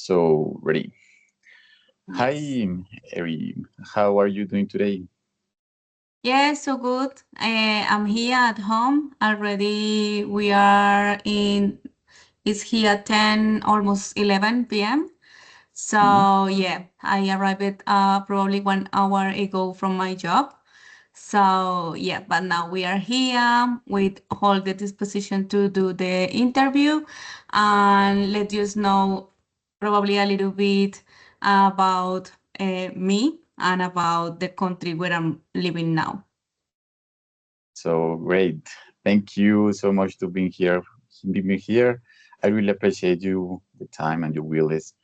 So, ready. Yes. Hi, Eri. How are you doing today? Yeah, so good. I'm here at home already. It's here 10, almost 11 p.m. Mhm. So yeah, I arrived probably 1 hour ago from my job. So yeah, but now we are here with all the disposition to do the interview and let you know probably a little bit about me and about the country where I'm living now. So great. Thank you so much to being here. Being here. I really appreciate you the time and your willingness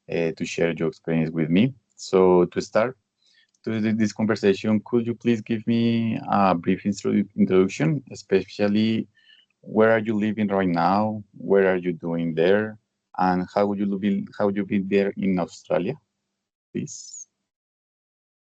to share your experience with me. So to start this conversation, could you please give me a brief introduction, especially where are you living right now? Where are you doing there? And how would you be there in Australia, please?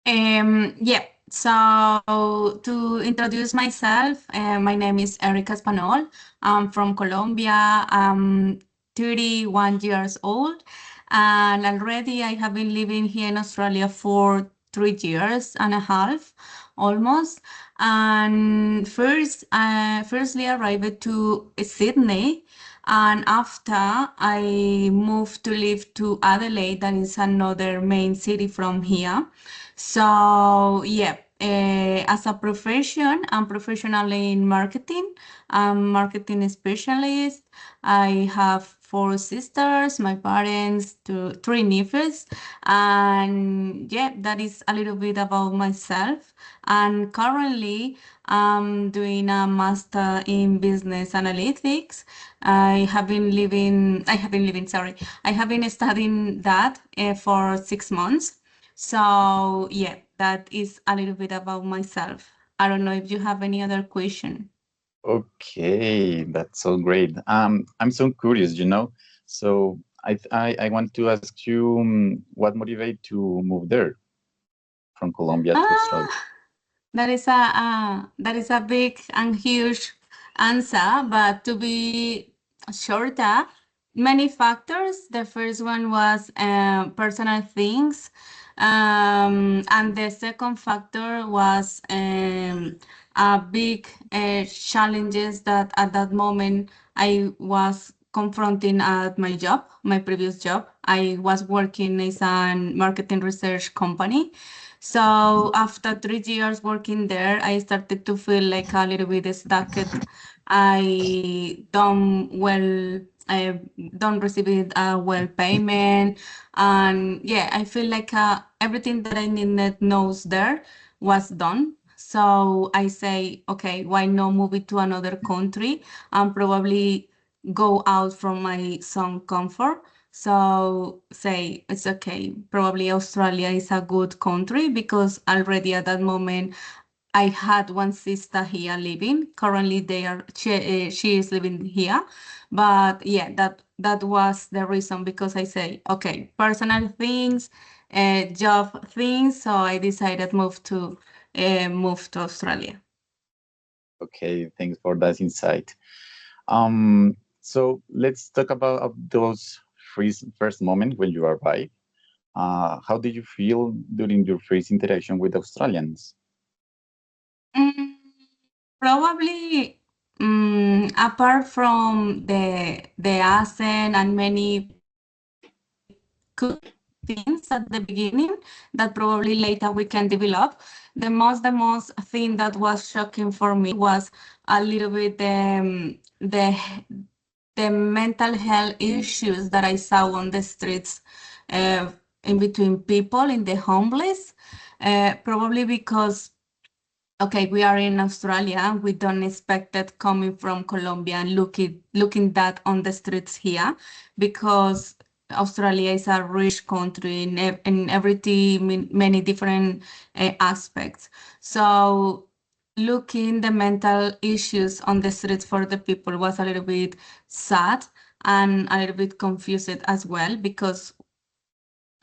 Yeah, so to introduce myself, my name is Erica Espanol. I'm from Colombia. I'm 31 years old, and already I have been living here in Australia for 3 years and a half, almost. And firstly arrived to Sydney, and after I moved to live to Adelaide, that is another main city from here. So yeah, as a profession, I'm professional in marketing. I'm marketing specialist. I have four sisters, my parents, three nephews, and yeah, that is a little bit about myself. And currently, I'm doing a master in business analytics. Sorry, I have been studying that for 6 months. So yeah, that is a little bit about myself. I don't know if you have any other question. Okay, that's so great. I'm so curious. So I want to ask you what motivated to move there from Colombia to Australia? Ah, that is a big and huge answer, but to be shorter, many factors. The first one was personal things, and the second factor was a big challenges that at that moment I was confronting at my job, my previous job. I was working as a marketing research company. Mhm. So after 3 years working there, I started to feel like a little bit stuck. I don't well, I don't receive it well payment, and yeah, I feel like everything that I needed knows there was done. So I say, okay, why not move it to another country and probably go out from my zone comfort. So say it's okay. Probably Australia is a good country because already at that moment I had one sister here living. Currently she is living here. But yeah, that was the reason because I say, okay, personal things, job things. So I decided move to Australia. Okay, thanks for that insight. So let's talk about those first moments when you arrived. How did you feel during your first interaction with Australians? Mm, Probably, apart from the accent and many good things at the beginning that probably later we can develop, the most thing that was shocking for me was a little bit the mental health issues that I saw on the streets, uh, in between people in the homeless, probably because okay, we are in Australia. We don't expect that coming from Colombia and looking that on the streets here, because Australia is a rich country in everything, many different aspects. So looking the mental issues on the streets for the people was a little bit sad and a little bit confused as well, because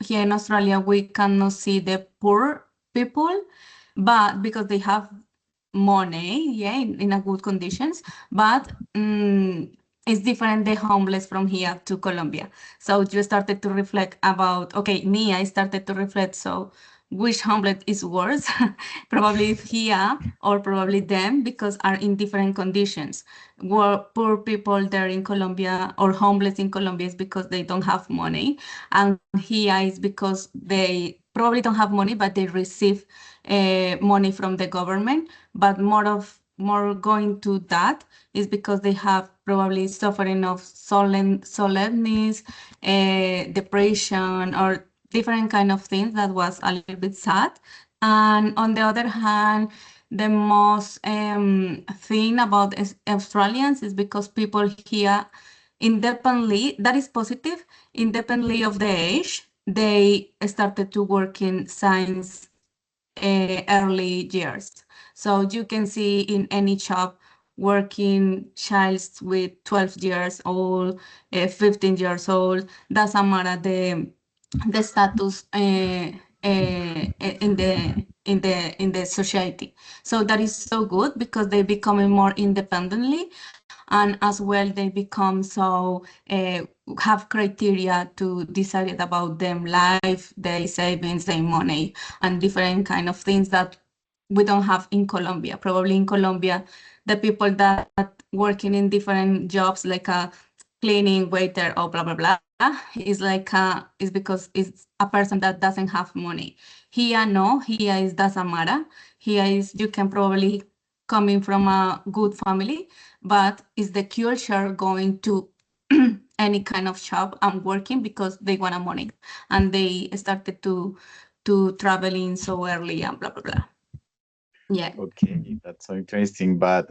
here in Australia we cannot see the poor people, but because they have money, yeah, in a good conditions, but it's different the homeless from here to Colombia. So you started to reflect about, okay, me, I started to reflect, so which homeless is worse? Probably here or probably them because are in different conditions. Poor people there in Colombia or homeless in Colombia is because they don't have money. And here is because they probably don't have money, but they receive money from the government. But more going to that is because they have probably suffering of solemnness, depression, or different kind of things that was a little bit sad. And on the other hand, the most thing about Australians is because people here, independently, that is positive, independently of the age, they started to work in science early years. So you can see in any shop working childs with 12 years old, 15 years old, doesn't matter the status in the society. So that is so good because they becoming more independently, and as well they become so have criteria to decide about them life, their savings, their money, and different kind of things that we don't have in Colombia. Probably in Colombia, the people that working in different jobs like a cleaning, waiter, or blah blah blah is like is because it's a person that doesn't have money. Here, no, here is doesn't matter. Here is you can probably coming from a good family, but is the culture going to any kind of job and working because they want a money and they started to traveling so early and blah blah blah. Yeah. Okay, that's so interesting. But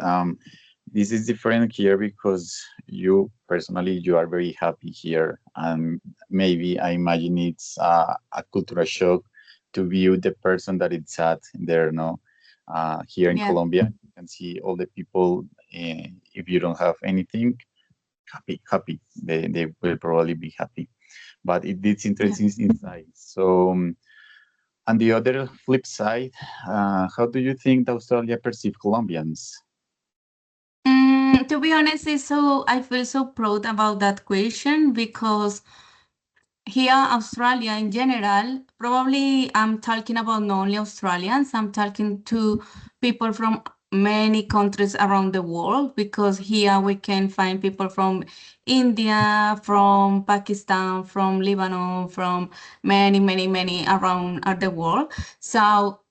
this is different here because you personally you are very happy here, and maybe I imagine it's a cultural shock to view the person that is sad there. No, here in Yeah. Colombia, you can see all the people. If you don't have anything, happy. They will probably be happy. But it's Yeah. interesting inside. So. On the other flip side, how do you think Australia perceive Colombians? To be honest, it's so I feel so proud about that question because here, Australia in general, probably I'm talking about not only Australians, I'm talking to people from many countries around the world because here we can find people from India, from Pakistan, from Lebanon, from many, many, many around the world. So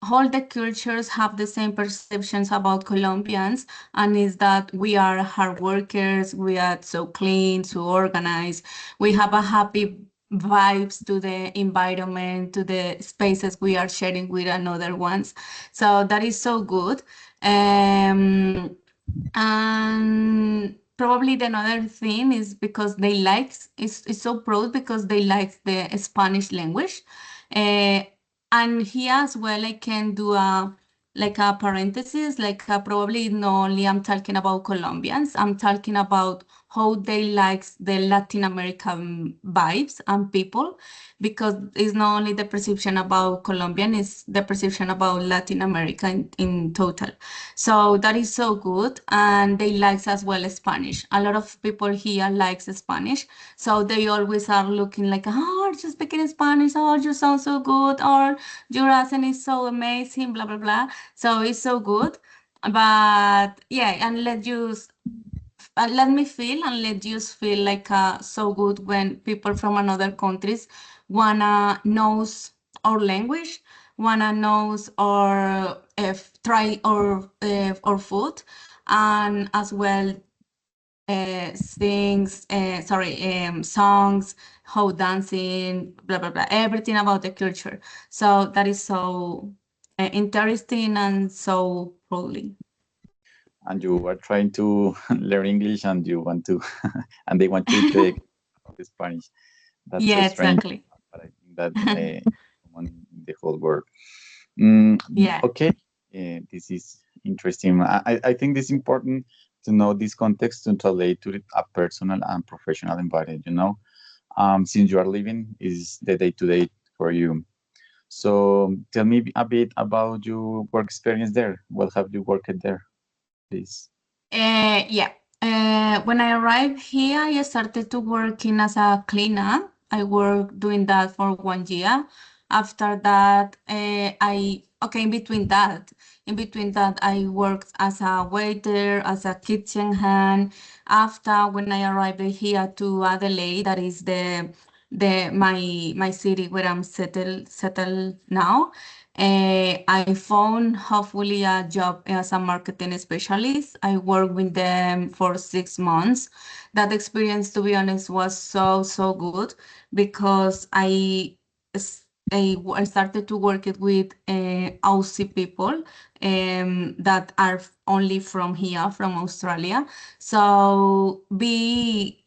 all the cultures have the same perceptions about Colombians, and is that we are hard workers, we are so clean, so organized, we have a happy vibes to the environment, to the spaces we are sharing with another ones. So that is so good. And probably the another thing is because they like is so proud because they like the Spanish language. Uh, and here as well, I can do a like a parenthesis, like probably not only I'm talking about Colombians, I'm talking about how they like the Latin American vibes and people, because it's not only the perception about Colombian, it's the perception about Latin America in total. So that is so good, and they likes as well Spanish. A lot of people here likes Spanish, so they always are looking like, oh, you're speaking Spanish, oh, you sound so good, or your accent is so amazing, blah blah blah. So it's so good, but yeah, and let me feel and let you feel like so good when people from another countries wanna knows our language, wanna knows our try our food, and as well sings sorry songs, how dancing, blah blah blah, everything about the culture. So that is so interesting and so proudly. And you are trying to learn English, and you want to, and they want to take Spanish. That's so Yeah, strange, exactly. but I think that common in the whole world. Yeah. Okay, this is interesting. I think it's important to know this context to relate to a personal and professional environment. Since you are living is the day to day for you. So tell me a bit about your work experience there. What have you worked there, please? Yeah. When I arrived here, I started to working as a cleaner. I worked doing that for 1 year. After that, in between that, I worked as a waiter, as a kitchen hand. After when I arrived here to Adelaide, that is my city where I'm settled now. I found hopefully a job as a marketing specialist. I worked with them for 6 months. That experience, to be honest, was so good because I started to work it with Aussie people that are only from here, from Australia. So be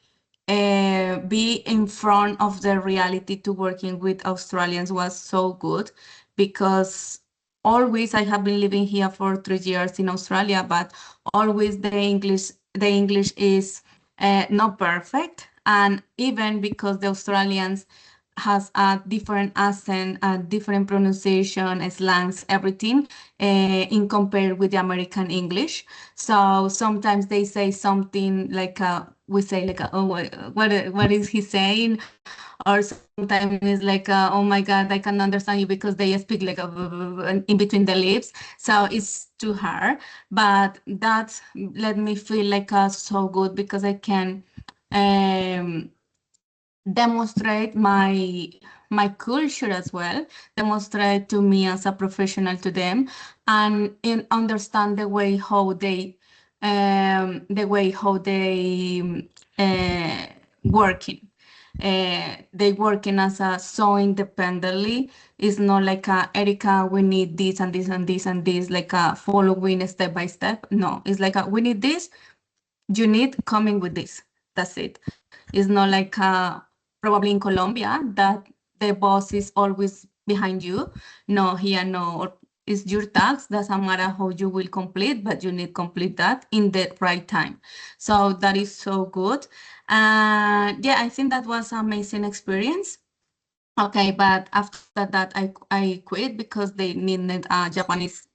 in front of the reality to working with Australians was so good because always I have been living here for 3 years in Australia, but always the English is not perfect, and even because the Australians has a different accent, a different pronunciation, slangs, everything, in compared with the American English. So sometimes they say something like we say like oh what is he saying, or sometimes it's like oh my God, I can understand you because they speak like in between the lips. So it's too hard, but that let me feel like so good because I can um demonstrate my culture as well, demonstrate to me as a professional to them, and understand the way how they uh, working. They working as a so independently. It's not like Erica, we need this and this and this and this, like following step by step. No, it's like we need this, you need coming with this. That's it. It's not like probably in Colombia that the boss is always behind you. No, here no. It's your task. Doesn't matter how you will complete, but you need complete that in the right time. So that is so good. Yeah, I think that was an amazing experience. Okay, but after that, I quit because they needed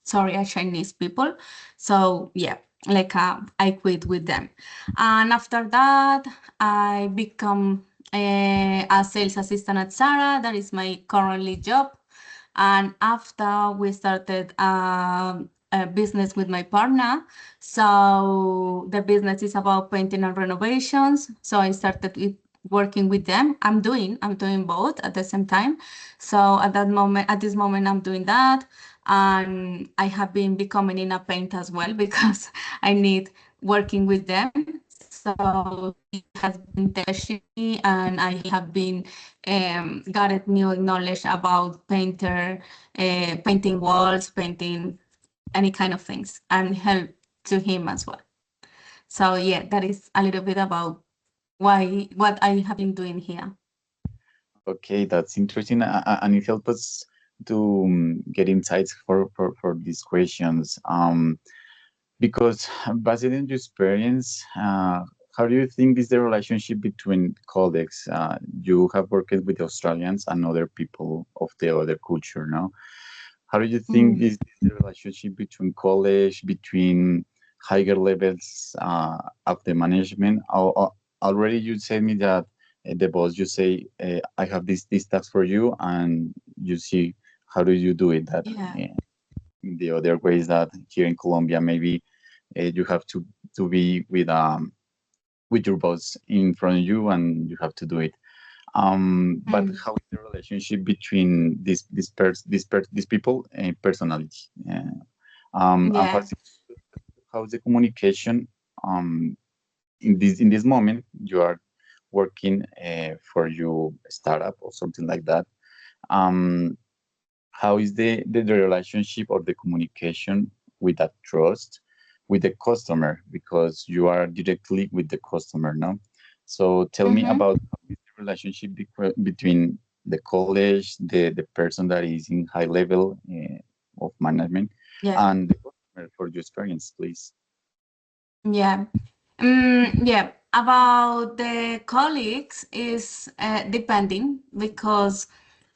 Chinese people. So yeah, like I quit with them, and after that, I become a sales assistant at Zara. That is my currently job. And after we started a business with my partner, so the business is about painting and renovations. So I started working with them. I'm doing both at the same time. So at this moment, I'm doing that, and I have been becoming in a paint as well because I need working with them. So he has been teaching me, and I have been got new knowledge about painting walls, painting any kind of things, and help to him as well. So yeah, that is a little bit about what I have been doing here. Okay, that's interesting, and it helps us to get insights for these questions. Because based on your experience, how do you think is the relationship between colleagues? You have worked with Australians and other people of the other culture, no? How do you think Mm, is the relationship between college, between higher levels of the management? Already you said me that the boss, you say, I have this task for you, and you see how do you do it. That yeah. the other ways that here in Colombia, maybe you have to be with your boss in front of you, and you have to do it. But Mm, how is the relationship between these people and personality? And yeah. how's the communication in this moment you are working for your startup or something like that? Um, how is the relationship or the communication with that trust with the customer, because you are directly with the customer now? So tell me Mm-hmm. about how is the relationship between the college, the person that is in high level of management, Yeah. and the customer, for your experience, please. Yeah. Yeah. About the colleagues is depending because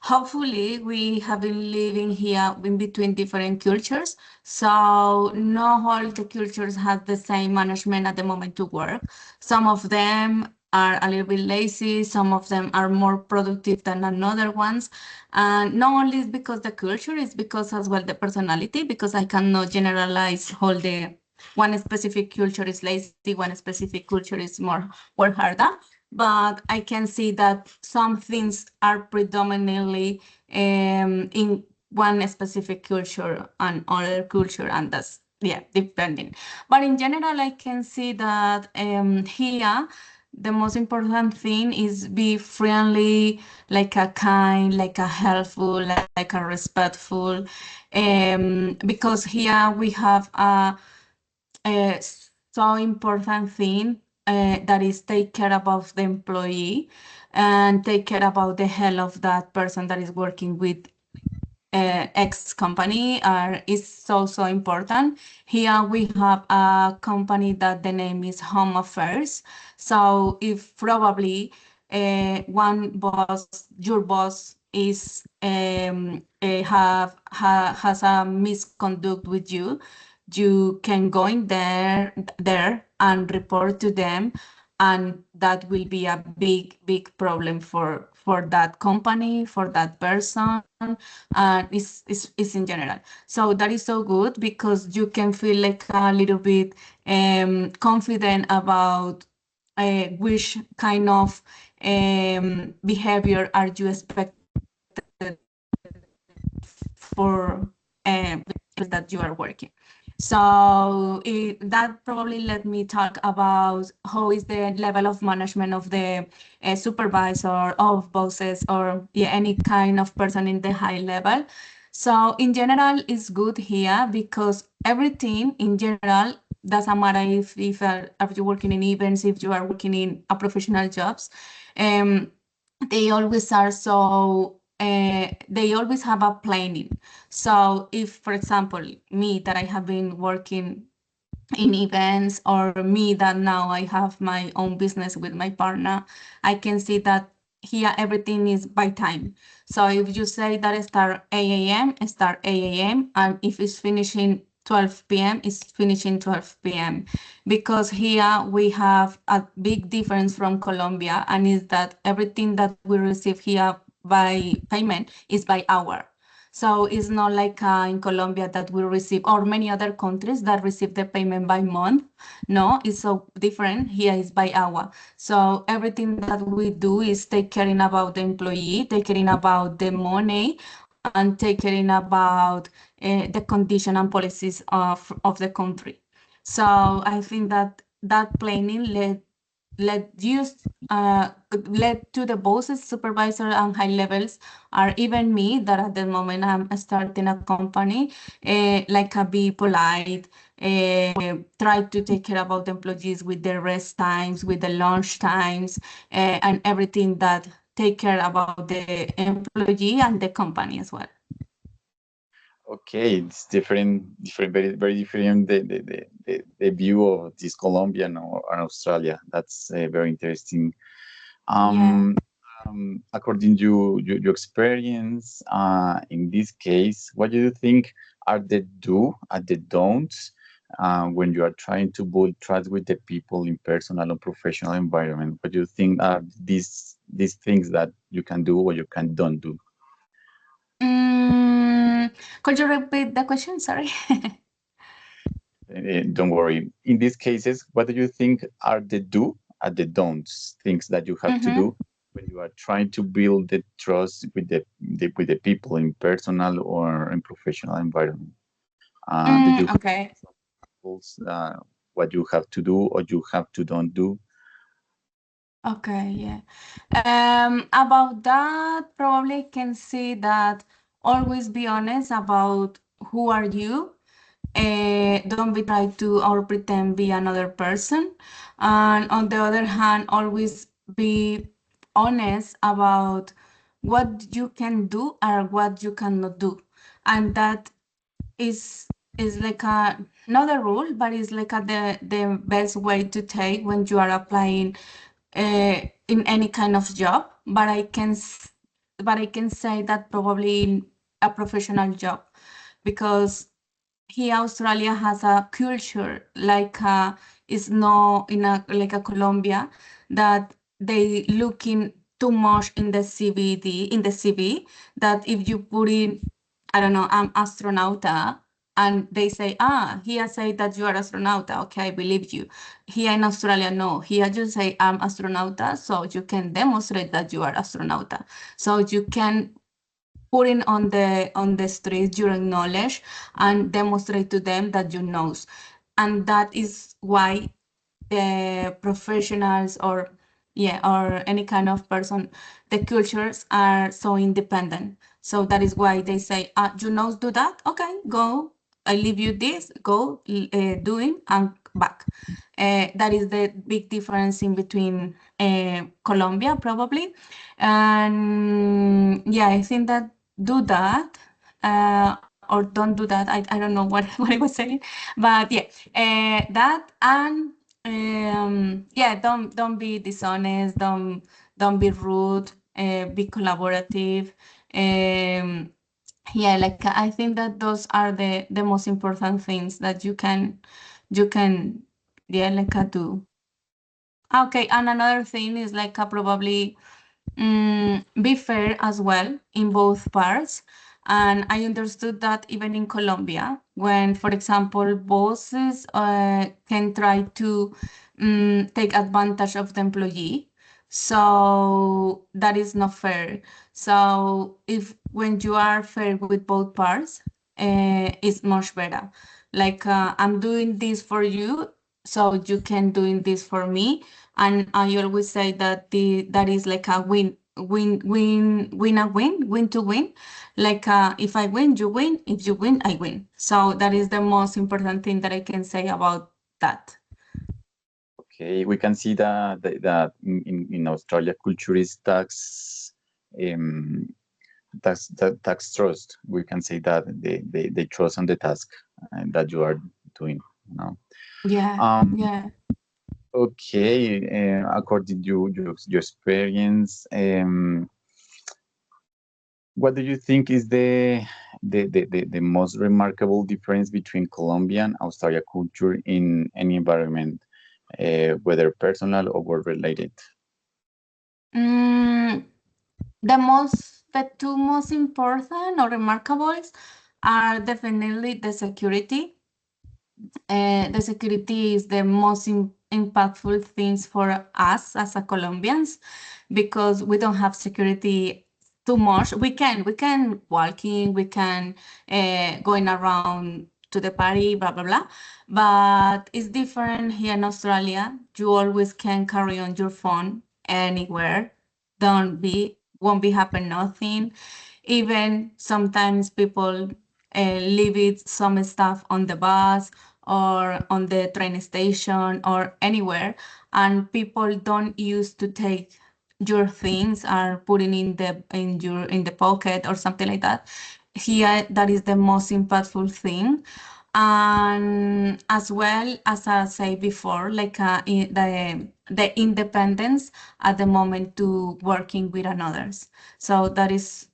Hopefully, we have been living here in between different cultures. So not all the cultures have the same management at the moment to work. Some of them are a little bit lazy, some of them are more productive than another ones. And not only is because the culture, it's because as well the personality, because I cannot generalize all the one specific culture is lazy, one specific culture is more work harder. But I can see that some things are predominantly in one specific culture and other culture, and that's yeah, depending. But in general, I can see that here the most important thing is be friendly, like a kind, like a helpful, like a respectful, because here we have a so important thing that is take care about the employee and take care about the health of that person that is working with X company is so important. Here we have a company that the name is Home Affairs. So if probably one boss, your boss is has a misconduct with you, you can go in there and report to them, and that will be a big problem for that company, for that person, and it's in general. So that is so good because you can feel like a little bit confident about which kind of behavior are you expected for that you are working. So that probably let me talk about how is the level of management of the supervisor, of bosses, or yeah, any kind of person in the high level. So in general, it's good here because everything in general doesn't matter if you're working in events, if you are working in a professional jobs. Um, they always are so they always have a planning. So if, for example, me that I have been working in events, or me that now I have my own business with my partner, I can see that here everything is by time. So if you say that start 8 a.m., start 8 a.m., and if it's finishing 12 p.m., it's finishing 12 p.m. Because here we have a big difference from Colombia, and is that everything that we receive here by payment is by hour. So it's not like in Colombia that we receive, or many other countries that receive the payment by month. No, it's so different. Here is by hour. So everything that we do is take caring about the employee, take caring about the money, and take caring about the condition and policies of the country. So I think that that planning led use led to the bosses, supervisor, and high levels, or even me that at the moment I'm starting a company, like be polite, try to take care about the employees with their rest times, with the lunch times, and everything that take care about the employee and the company as well. Okay, it's different, very different the view of this Colombian or Australia. That's very interesting. Yeah. Um, According to your experience, in this case, what do you think are the do and the don'ts when you are trying to build trust with the people in personal and professional environment? What do you think are these things that you can do or you can don't do? Mm, could you repeat the question? Sorry. Don't worry. In these cases, what do you think are the do and the don'ts, things that you have to Mm-hmm. do when you are trying to build the trust with with the people in personal or in professional environment? Do you have Okay. rules, what you have to do or you have to don't do? Okay, yeah. About that, probably can say that always be honest about who are you. Don't be try to or pretend be another person. And on the other hand, always be honest about what you can do or what you cannot do. And that is like not a rule, but it's like the best way to take when you are applying in any kind of job. But but I can say that probably in a professional job, because here Australia has a culture like is no in a like a Colombia, that they looking too much in the CVD in the CV, that if you put in, I don't know, I'm astronauta, and they say, here say that you are astronauta, okay, I believe you. Here in Australia, no, here you say I'm astronauta, so you can demonstrate that you are astronauta, so you can putting on the streets your knowledge and demonstrate to them that you knows. And that is why the professionals, or yeah, or any kind of person, the cultures are so independent. So that is why they say, you know, do that, okay, go, I leave you this, go, doing and back. That is the big difference in between Colombia probably. And yeah, I think that do that, or don't do that. I don't know what what I was saying, but yeah, that. And yeah, don't be dishonest, don't be rude, be collaborative. um yeah, like I think that those are the most important things that you can yeah, like do. Okay, and another thing is like probably be fair as well in both parts. And I understood that even in Colombia, when, for example, bosses can try to take advantage of the employee, so that is not fair. So if when you are fair with both parts, it's much better. Like I'm doing this for you, so you can doing this for me. And I always say that that is like a win to win. Like if I win, you win. If you win, I win. So that is the most important thing that I can say about that. Okay, we can see that in Australia, culture is um, tax trust. We can say that they trust on the task that you are doing. No. Yeah, Um, yeah. okay, according to your experience, what do you think is the most remarkable difference between Colombia and Australia culture in any environment, whether personal or work related? Mm, the two most important or remarkables are definitely the security. The security is the most impactful things for us as a Colombians, because we don't have security too much. We can walking, we can going around to the party, blah blah blah. But it's different here in Australia. You always can carry on your phone anywhere. Don't be won't be happen nothing. Even sometimes people leave it some stuff on the bus or on the train station or anywhere, and people don't used to take your things or putting in the pocket or something like that. Here, that is the most impactful thing. And as well, as I said before, like the independence at the moment to working with others. So that is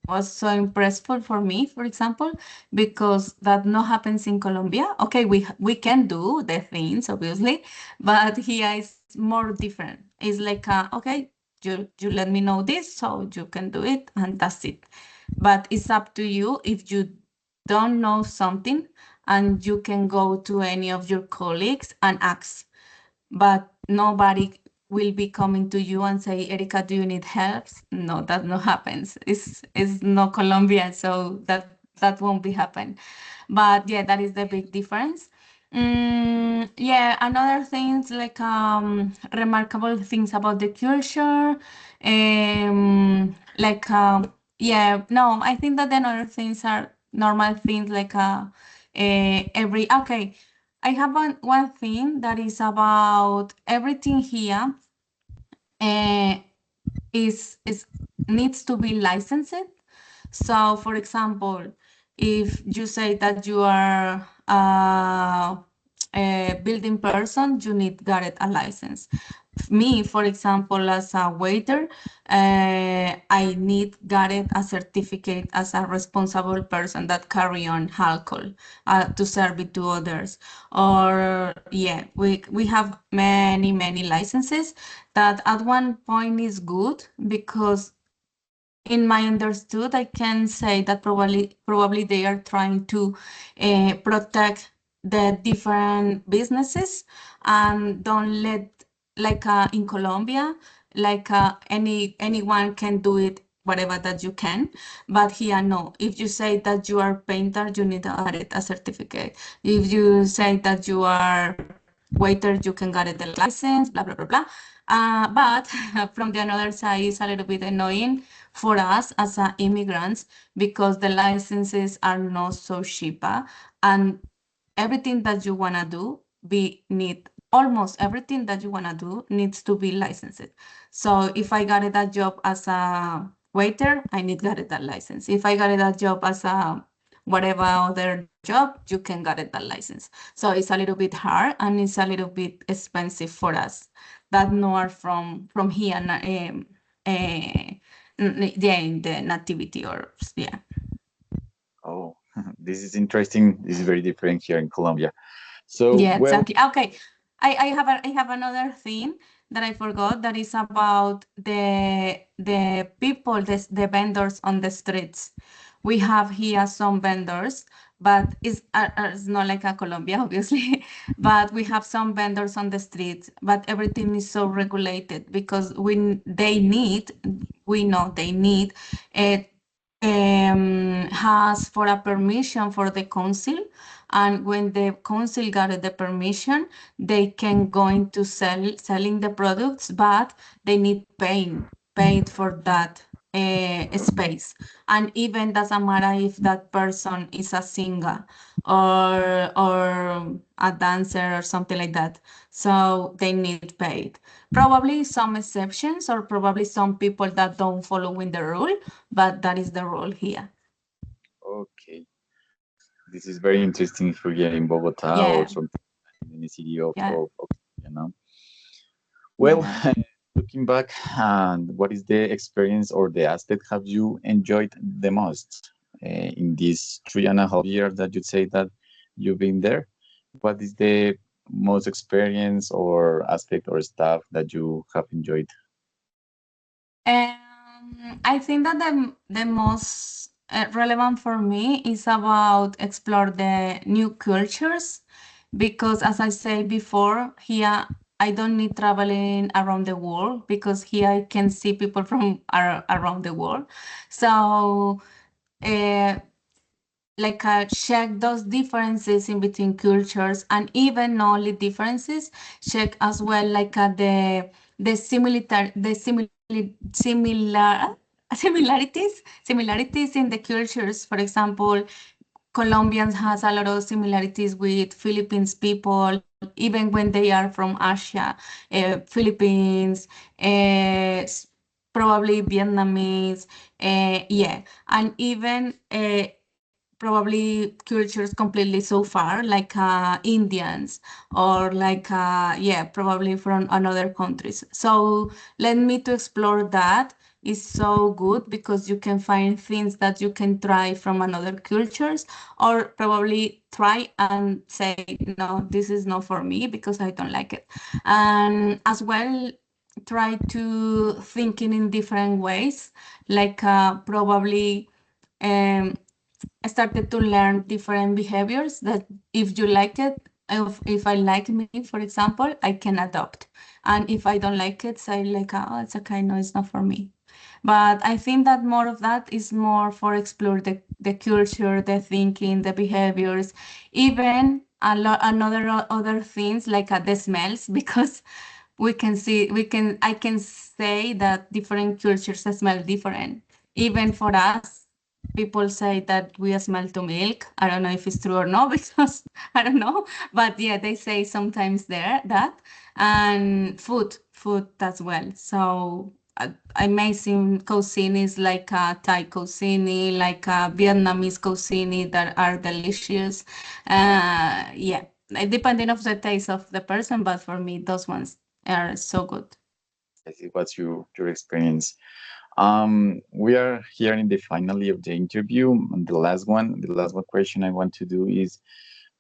was so impressive for me, for example, because that not happens in Colombia. Okay, we can do the things obviously, but here is more different. It's like okay, you let me know this, so you can do it, and that's it. But it's up to you if you don't know something, and you can go to any of your colleagues and ask, but nobody will be coming to you and say, Erica, do you need help? No, that no happens. It's not Colombia, so that won't be happen. But yeah, that is the big difference. Yeah, another things like remarkable things about the culture, like yeah, no, I think that the other things are normal things like every okay. I have one thing that is about everything here uh, is needs to be licensed. So, for example, if you say that you are a building person, you need get a license. me, for example, as a waiter, I need got it a certificate as a responsible person that carry on alcohol to serve it to others. Or yeah, we have many licenses that at one point is good because in my understood, I can say that probably they are trying to protect the different businesses and don't let like in Colombia, like anyone can do it whatever that you can, but here no. If you say that you are painter, you need to get it a certificate. If you say that you are waiter, you can get it the license, blah blah blah blah. But from the another side, it's a little bit annoying for us as immigrants because the licenses are not so cheap, and everything that you want to do be need almost everything that you want to do needs to be licensed. So if I got a job as a waiter, I need got it that license. If I got a job as a whatever other job, you can get it that license. So it's a little bit hard and it's a little bit expensive for us that know are from here yeah, in the nativity or yeah. Oh, this is interesting. This is very different here in Colombia. So, Yeah, well, exactly. Okay. I have another thing that I forgot that is about the people, the vendors on the streets. We have here some vendors, but it's not like a Colombia, obviously. But we have some vendors on the streets, but everything is so regulated because we know they need it has for a permission for the council, and when the council got the permission, they can go into selling the products, but they need paid for that space. And even doesn't matter if that person is a singer or a dancer or something like that. So they need paid. Probably some exceptions or probably some people that don't follow in the rule, but that is the rule here. okay. This is very interesting if you're here in Bogota or Yeah, something in the city yeah, of you know. Well, yeah. looking back, what is the experience or the aspect have you enjoyed the most in these 3.5 years that you say that you've been there? What is the most experience or aspect or stuff that you have enjoyed? I think that the most relevant for me is about explore the new cultures because as I said before, here I don't need traveling around the world because here I can see people from around the world. So uh, check those differences in between cultures and even not only differences, check as well the similarities in the cultures. For example, Colombians has a lot of similarities with Philippines people, even when they are from Asia, Philippines, probably Vietnamese, yeah, and even probably cultures completely so far, like Indians or like yeah, probably from another countries. So let me to explore that is so good because you can find things that you can try from another cultures or probably try and say no, this is not for me because I don't like it. And as well try to thinking in different ways, like probably um, I started to learn different behaviors that if you like it, if I like me, for example, I can adopt. And if I don't like it, say like, oh, it's okay, no, it's not for me. But I think that more of that is more for explore the culture, the thinking, the behaviors, even a lot another other things like the smells, because I can say that different cultures smell different. Even for us, people say that we smell to milk. I don't know if it's true or not because I don't know. But yeah, they say sometimes there that and food as well. So amazing cuisines like Thai cuisine, like Vietnamese cuisine that are delicious. Yeah, depending of the taste of the person, but for me, those ones. are so good. I see what's your experience. We are here in the finale of the interview. And the last one question I want to do is,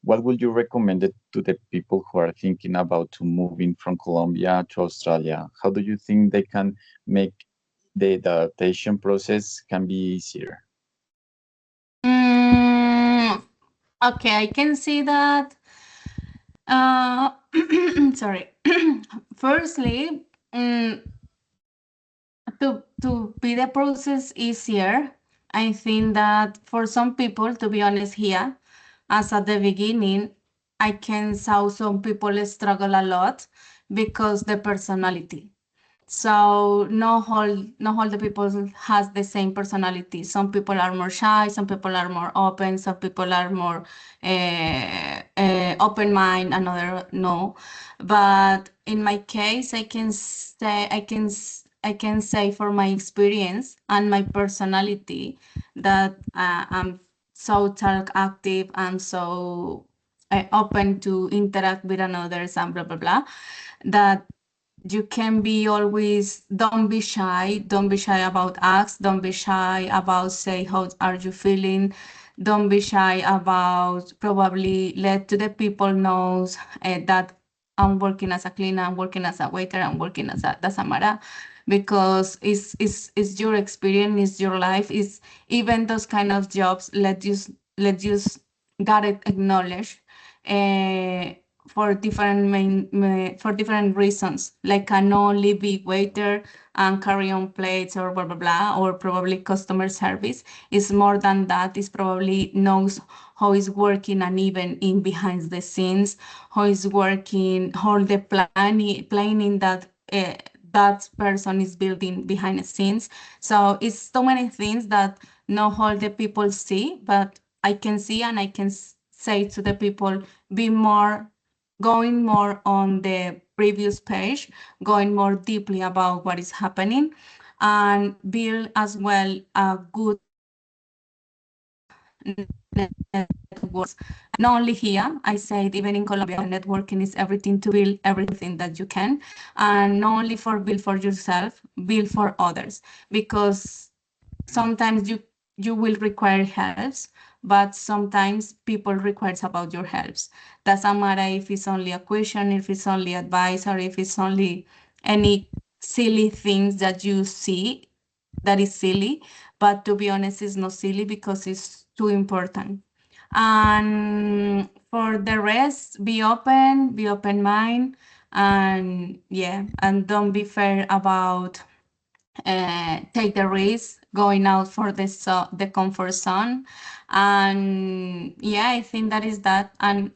what would you recommend it to the people who are thinking about to moving from Colombia to Australia? How do you think they can make the adaptation process can be easier? Mm, okay, I can see that. Uh, sorry. Firstly, to be the process easier, I think that for some people, to be honest here, as at the beginning, I can saw some people struggle a lot because the personality. So not all the people has the same personality. Some people are more shy, some people are more open, some people are more open mind, another no. But in my case, I can say for my experience and my personality that I'm so talk active and so open to interact with others and blah blah blah, that you can be always, don't be shy about ask, don't be shy about say how are you feeling, don't be shy about probably let to the people knows that I'm working as a cleaner, I'm working as a waiter, I'm working as a dasamara, because it's your experience, it's your life, is even those kind of jobs let you got it acknowledged uh, for for different reasons, like can only be waiter and carry on plates or blah blah blah, or probably customer service is more than that. Is probably knows how is working, and even in behind the scenes, how is working, how the planning that that person is building behind the scenes. So it's so many things that not all the people see, but I can see, and I can say to the people, be more, going more on the previous page, going more deeply about what is happening, and build as well a good networks. Not only here, I say it even in Colombia, networking is everything, to build everything that you can, and not only for build for yourself, build for others, because sometimes you will require helps, but sometimes people requires about your helps. Doesn't matter if it's only a question, if it's only advice, or if it's only any silly things that you see that is silly, but to be honest it's not silly because it's too important. And for the rest, be open mind, and yeah, and don't be fair about take the risk going out for the comfort zone. And yeah, I think that is that. And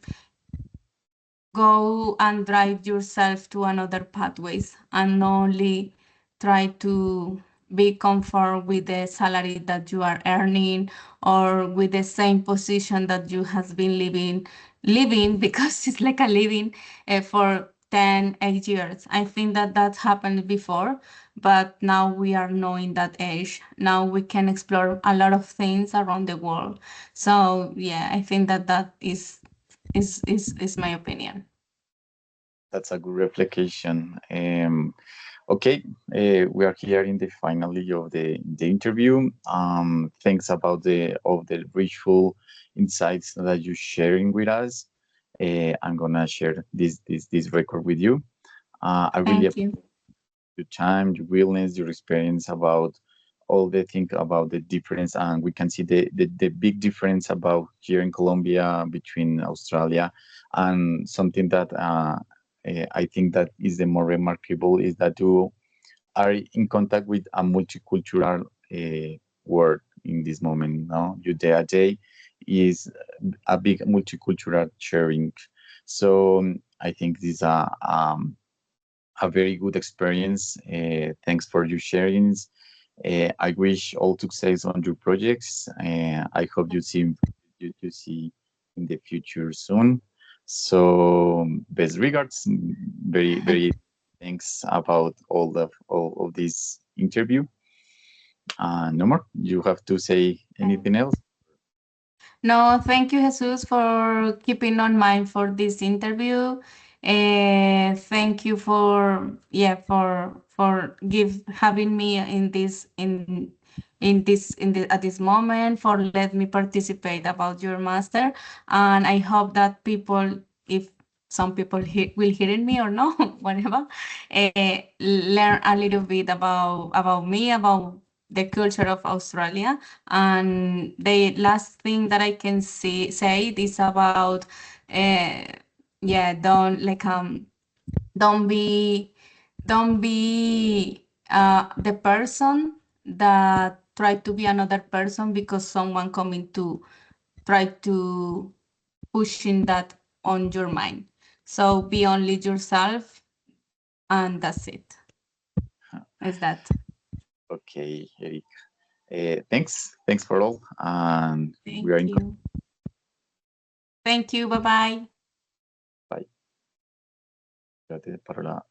go and drive yourself to another pathways, and not only try to be comfort with the salary that you are earning, or with the same position that you has been living because it's like a living for 10, 8 years. I think that that happened before, but now we are knowing that age. Now we can explore a lot of things around the world. So yeah, I think that that is my opinion. That's a good reflection. Okay, we are here in the finale of the interview. Thanks about the richful insights that you're sharing with us. I'm gonna share this record with you. I really Thank appreciate you. your time, your willingness, your experience about all the thing about the difference, and we can see the big difference about here in Colombia between Australia, and something that I think that is the more remarkable is that you are in contact with a multicultural world in this moment. No, your day a day is a big multicultural sharing. So I think this is a very good experience. Thanks for your sharings. I wish all success on your projects. I hope you see in the future soon. So best regards. Very thanks about all of this interview. No more. You have to say anything else? No, thank you, Jesus, for keeping on mind for this interview. Thank you for give having me in this at this moment, for let me participate about your master. And I hope that people, if some people will hear me or no, whatever, learn a little bit about me, about the culture of Australia. And the last thing that I can say is about, uh, yeah, don't be don't be the person that try to be another person because someone coming to try to pushing that on your mind. So be only yourself, and that's it. Is that? Okay, Eric. Thanks for all, and we are Thank in contact. you. Thank you. Bye bye. Bye. Espérate para la